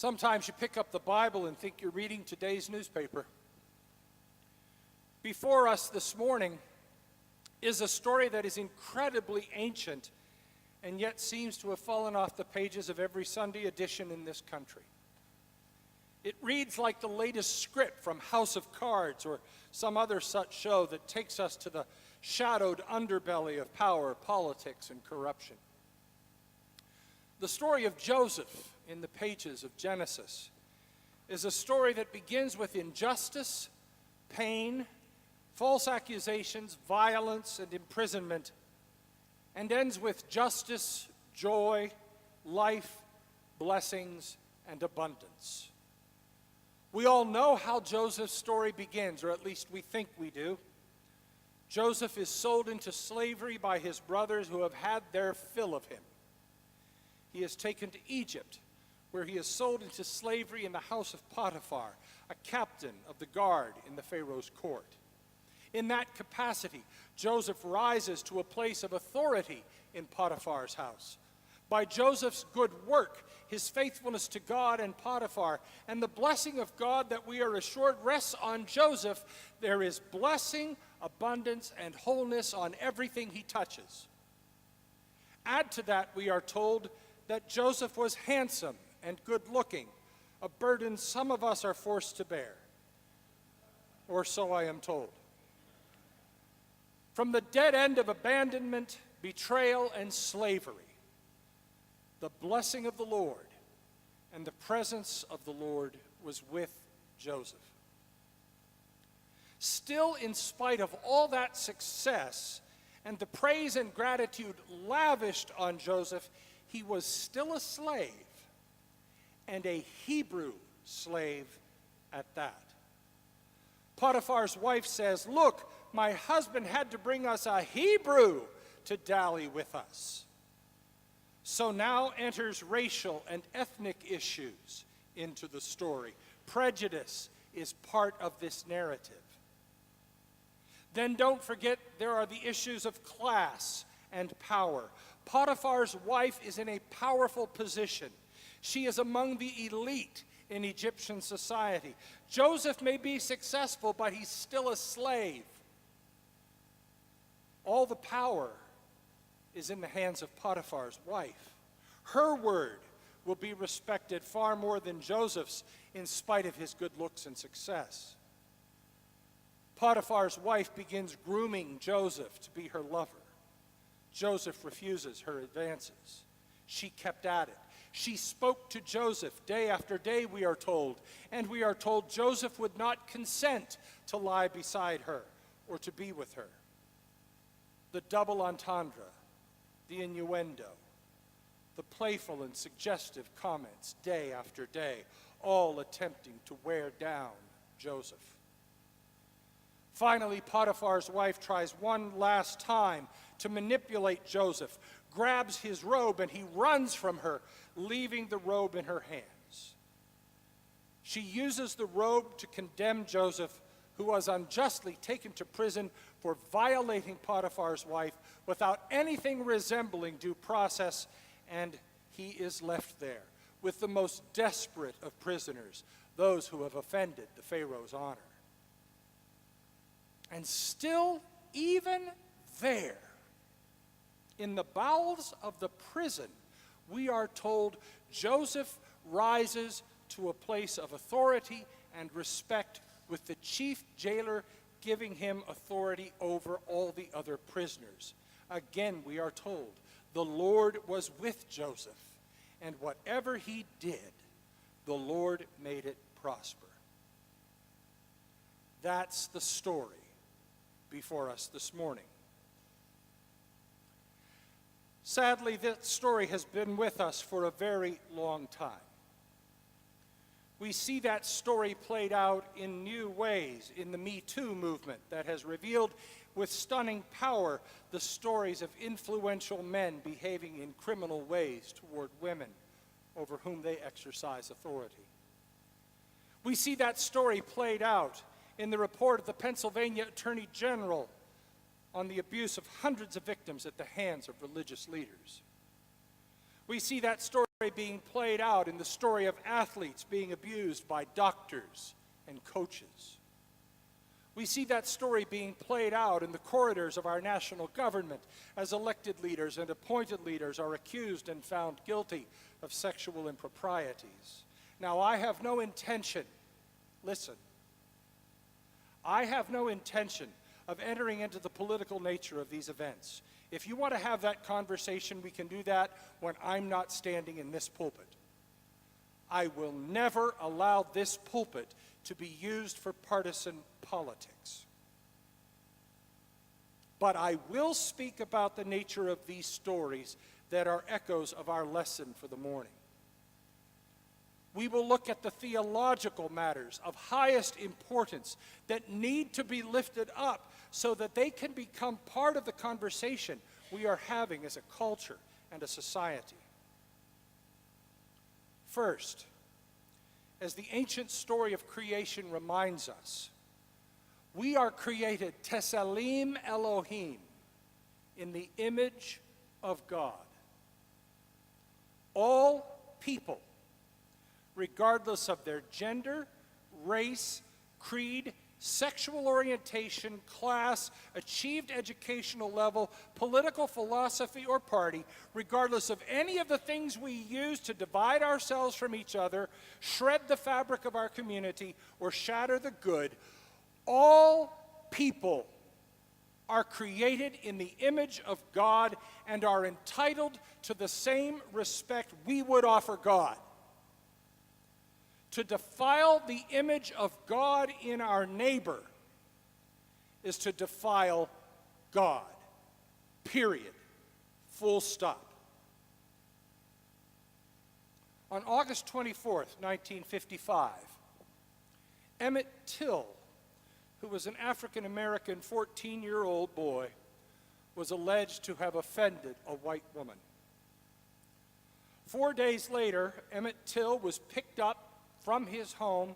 Sometimes you pick up the Bible and think you're reading today's newspaper. Before us this morning is a story that is incredibly ancient and yet seems to have fallen off the pages of every Sunday edition in this country. It reads like the latest script from House of Cards or some other such show that takes us to the shadowed underbelly of power, politics, and corruption. The story of Joseph in the pages of Genesis is a story that begins with injustice, pain, false accusations, violence, and imprisonment, and ends with justice, joy, life, blessings, and abundance. We all know how Joseph's story begins, or at least we think we do. Joseph is sold into slavery by his brothers who have had their fill of him. He is taken to Egypt, where he is sold into slavery in the house of Potiphar, a captain of the guard in the Pharaoh's court. In that capacity, Joseph rises to a place of authority in Potiphar's house. By Joseph's good work, his faithfulness to God and Potiphar, and the blessing of God that we are assured rests on Joseph, there is blessing, abundance, and wholeness on everything he touches. Add to that, we are told that Joseph was handsome and good-looking, a burden some of us are forced to bear, or so I am told. From the dead end of abandonment, betrayal, and slavery, the blessing of the Lord and the presence of the Lord was with Joseph. Still, in spite of all that success and the praise and gratitude lavished on Joseph, he was still a slave, and a Hebrew slave at that. Potiphar's wife says, "Look, my husband had to bring us a Hebrew to dally with us." So now enters racial and ethnic issues into the story. Prejudice is part of this narrative. Then don't forget there are the issues of class and power. Potiphar's wife is in a powerful position. She is among the elite in Egyptian society. Joseph may be successful, but he's still a slave. All the power is in the hands of Potiphar's wife. Her word will be respected far more than Joseph's, in spite of his good looks and success. Potiphar's wife begins grooming Joseph to be her lover. Joseph refuses her advances. She kept at it. She spoke to Joseph day after day, we are told, and we are told Joseph would not consent to lie beside her or to be with her. The double entendre, the innuendo, the playful and suggestive comments day after day, all attempting to wear down Joseph. Finally, Potiphar's wife tries one last time to manipulate Joseph, grabs his robe, and he runs from her, leaving the robe in her hands. She uses the robe to condemn Joseph, who was unjustly taken to prison for violating Potiphar's wife without anything resembling due process, and he is left there with the most desperate of prisoners, those who have offended the Pharaoh's honor. And still, even there, in the bowels of the prison, we are told Joseph rises to a place of authority and respect, with the chief jailer giving him authority over all the other prisoners. Again, we are told the Lord was with Joseph, and whatever he did, the Lord made it prosper. That's the story before us this morning. Sadly, that story has been with us for a very long time. We see that story played out in new ways in the Me Too movement that has revealed with stunning power the stories of influential men behaving in criminal ways toward women over whom they exercise authority. We see that story played out in the report of the Pennsylvania Attorney General on the abuse of hundreds of victims at the hands of religious leaders. We see that story being played out in the story of athletes being abused by doctors and coaches. We see that story being played out in the corridors of our national government as elected leaders and appointed leaders are accused and found guilty of sexual improprieties. Now, I have no intention, listen, I have no intention of entering into the political nature of these events. If you want to have that conversation, we can do that when I'm not standing in this pulpit. I will never allow this pulpit to be used for partisan politics. But I will speak about the nature of these stories that are echoes of our lesson for the morning. We will look at the theological matters of highest importance that need to be lifted up so that they can become part of the conversation we are having as a culture and a society. First, as the ancient story of creation reminds us, we are created Tselem Elohim, in the image of God. All people, regardless of their gender, race, creed, sexual orientation, class, achieved educational level, political philosophy, or party, regardless of any of the things we use to divide ourselves from each other, shred the fabric of our community, or shatter the good, all people are created in the image of God and are entitled to the same respect we would offer God. To defile the image of God in our neighbor is to defile God. Period. Full stop. On August 24th, 1955, Emmett Till, who was an African-American 14-year-old boy, was alleged to have offended a white woman. 4 days later, Emmett Till was picked up from his home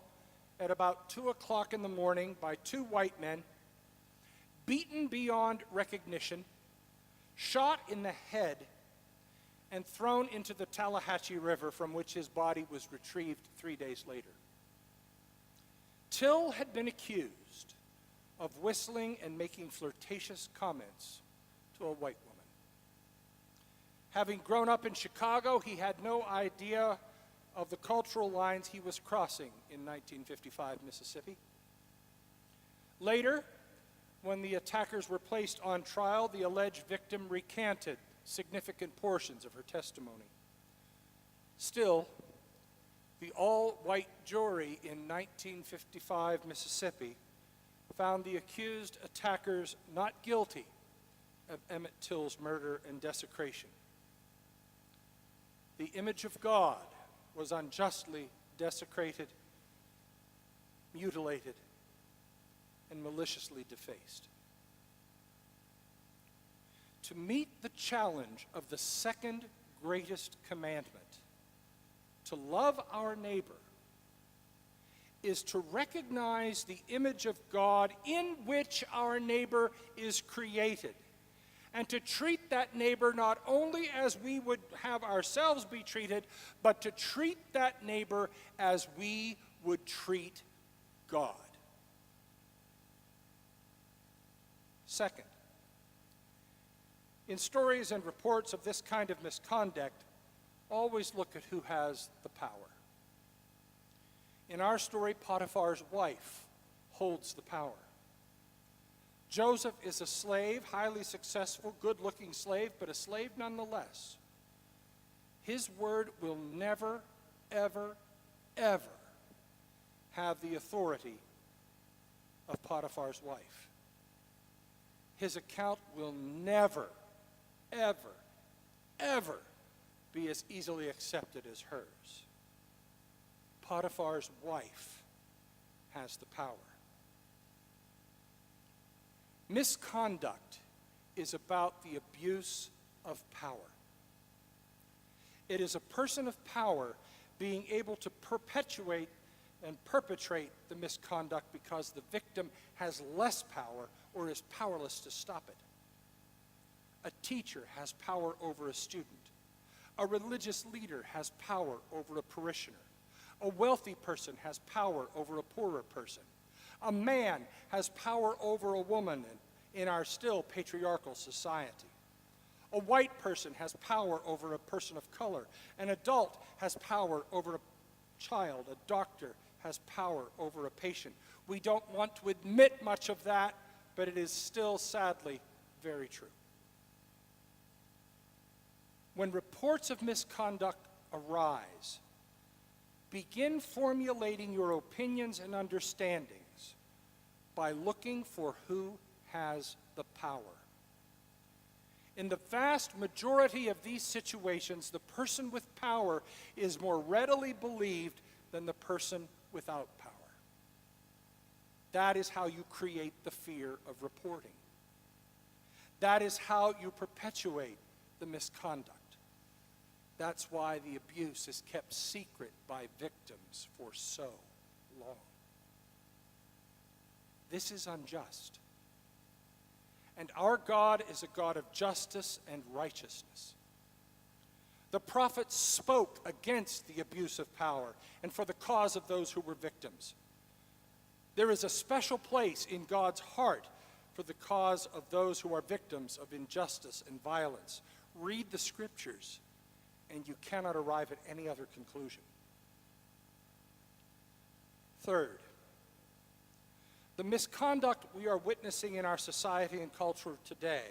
at about 2 o'clock in the morning by two white men, beaten beyond recognition, shot in the head, and thrown into the Tallahatchie River, from which his body was retrieved 3 days later. Till had been accused of whistling and making flirtatious comments to a white woman. Having grown up in Chicago, he had no idea of the cultural lines he was crossing in 1955 Mississippi. Later, when the attackers were placed on trial, the alleged victim recanted significant portions of her testimony. Still, the all-white jury in 1955 Mississippi found the accused attackers not guilty of Emmett Till's murder and desecration. The image of God was unjustly desecrated, mutilated, and maliciously defaced. To meet the challenge of the second greatest commandment, to love our neighbor, is to recognize the image of God in which our neighbor is created, and to treat that neighbor not only as we would have ourselves be treated, but to treat that neighbor as we would treat God. Second, in stories and reports of this kind of misconduct, always look at who has the power. In our story, Potiphar's wife holds the power. Joseph is a slave, highly successful, good-looking slave, but a slave nonetheless. His word will never, ever, ever have the authority of Potiphar's wife. His account will never, ever, ever be as easily accepted as hers. Potiphar's wife has the power. Misconduct is about the abuse of power. It is a person of power being able to perpetuate and perpetrate the misconduct because the victim has less power or is powerless to stop it. A teacher has power over a student. A religious leader has power over a parishioner. A wealthy person has power over a poorer person. A man has power over a woman in our still patriarchal society. A white person has power over a person of color. An adult has power over a child. A doctor has power over a patient. We don't want to admit much of that, but it is still sadly very true. When reports of misconduct arise, begin formulating your opinions and understandings by looking for who has the power. In the vast majority of these situations, the person with power is more readily believed than the person without power. That is how you create the fear of reporting. That is how you perpetuate the misconduct. That's why the abuse is kept secret by victims for so long. This is unjust. And our God is a God of justice and righteousness. The prophets spoke against the abuse of power and for the cause of those who were victims. There is a special place in God's heart for the cause of those who are victims of injustice and violence. Read the scriptures, and you cannot arrive at any other conclusion. Third, the misconduct we are witnessing in our society and culture today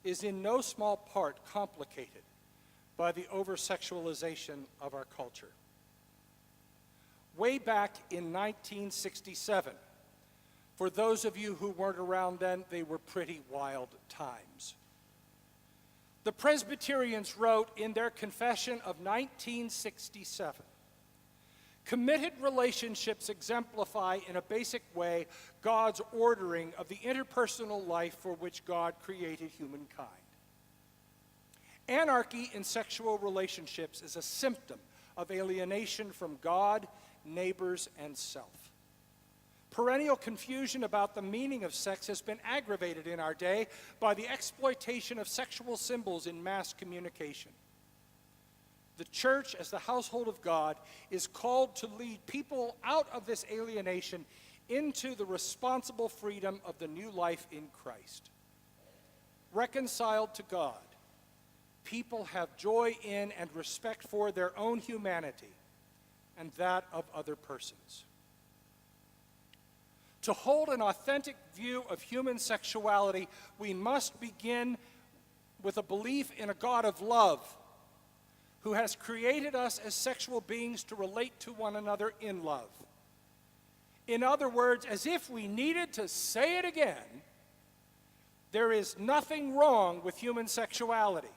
is in no small part complicated by the over-sexualization of our culture. Way back in 1967, for those of you who weren't around then, they were pretty wild times. The Presbyterians wrote in their confession of 1967, "Committed relationships exemplify in a basic way God's ordering of the interpersonal life for which God created humankind. Anarchy in sexual relationships is a symptom of alienation from God, neighbors, and self. Perennial confusion about the meaning of sex has been aggravated in our day by the exploitation of sexual symbols in mass communication. The church, as the household of God, is called to lead people out of this alienation into the responsible freedom of the new life in Christ. Reconciled to God, people have joy in and respect for their own humanity and that of other persons. To hold an authentic view of human sexuality, we must begin with a belief in a God of love who has created us as sexual beings to relate to one another in love. In other words, as if we needed to say it again, there is nothing wrong with human sexuality.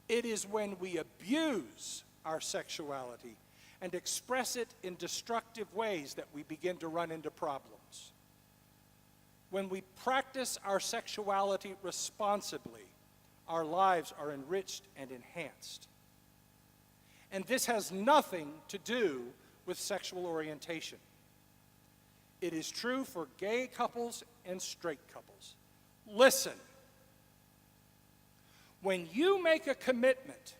It is when we abuse our sexuality and express it in destructive ways that we begin to run into problems. When we practice our sexuality responsibly, our lives are enriched and enhanced. And this has nothing to do with sexual orientation. It is true for gay couples and straight couples. Listen. When you make a commitment,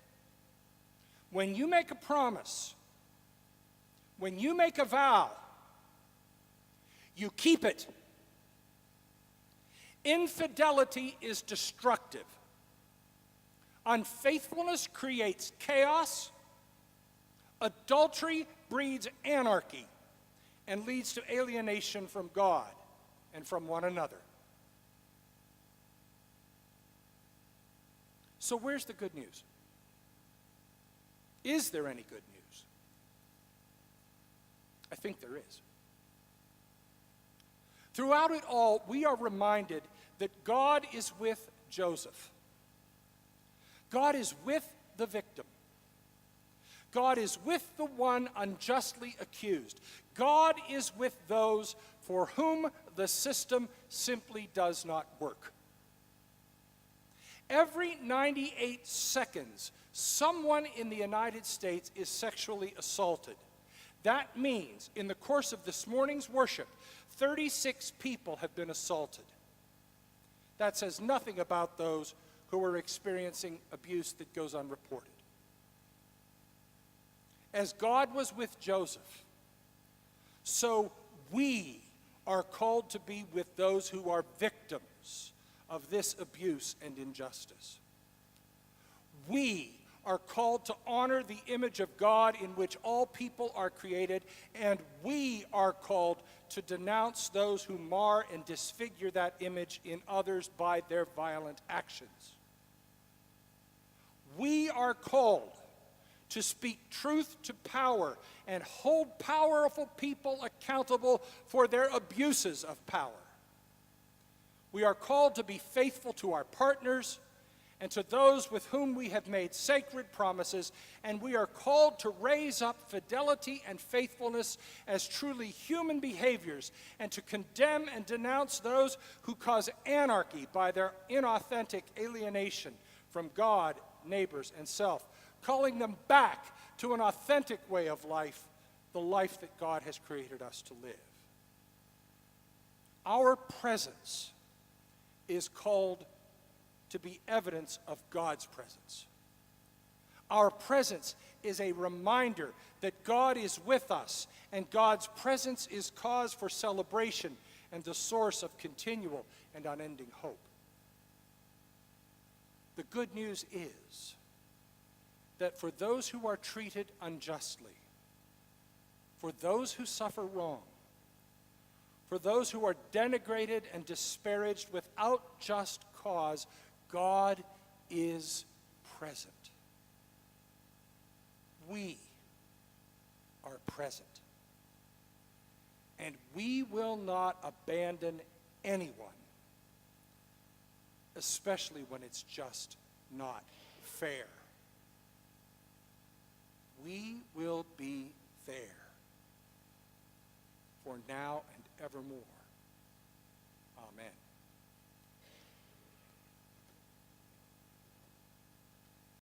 when you make a promise, when you make a vow, you keep it. Infidelity is destructive. Unfaithfulness creates chaos. Adultery breeds anarchy and leads to alienation from God and from one another. So where's the good news? Is there any good news? I think there is. Throughout it all, we are reminded that God is with Joseph. God is with the victim. God is with the one unjustly accused. God is with those for whom the system simply does not work. Every 98 seconds, someone in the United States is sexually assaulted. That means, in the course of this morning's worship, 36 people have been assaulted. That says nothing about those who are experiencing abuse that goes unreported. As God was with Joseph, so we are called to be with those who are victims of this abuse and injustice. We are called to honor the image of God in which all people are created, and we are called to denounce those who mar and disfigure that image in others by their violent actions. We are called to speak truth to power and hold powerful people accountable for their abuses of power. We are called to be faithful to our partners and to those with whom we have made sacred promises, and we are called to raise up fidelity and faithfulness as truly human behaviors, and to condemn and denounce those who cause anarchy by their inauthentic alienation from God, neighbors, and self, calling them back to an authentic way of life, the life that God has created us to live. Our presence is called to be evidence of God's presence. Our presence is a reminder that God is with us, and God's presence is cause for celebration and the source of continual and unending hope. The good news is that for those who are treated unjustly, for those who suffer wrong, for those who are denigrated and disparaged without just cause, God is present. We are present. And we will not abandon anyone, especially when it's just not fair. We will be there for now and evermore. Amen.